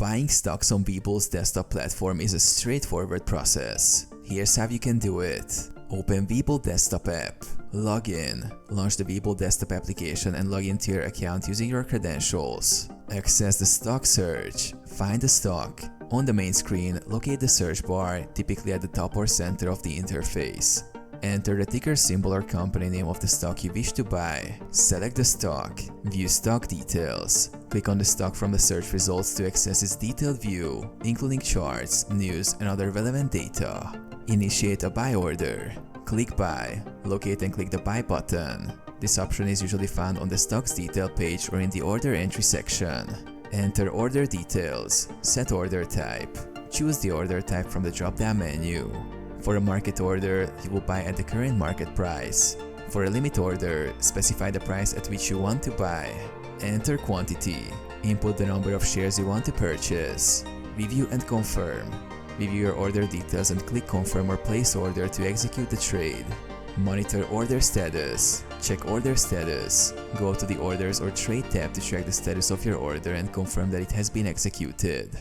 Buying stocks on Webull's desktop platform is a straightforward process. Here's how you can do it. Open Webull desktop app. Log in. Launch the Webull desktop application and log into your account using your credentials. Access the stock search. Find the stock. On the main screen, locate the search bar, typically at the top or center of the interface. Enter the ticker symbol or company name of the stock you wish to buy. Select the stock. View stock details. Click on the stock from the search results to access its detailed view, including charts, news, and other relevant data. Initiate a buy order. Click Buy. Locate and click the Buy button. This option is usually found on the stock's detail page or in the order entry section. Enter order details. Set order type. Choose the order type from the drop-down menu. For a market order, you will buy at the current market price. For a limit order, specify the price at which you want to buy. Enter quantity. Input the number of shares you want to purchase. Review and confirm. Review your order details and click Confirm or Place Order to execute the trade. Monitor order status. Check order status. Go to the Orders or Trade tab to check the status of your order and confirm that it has been executed.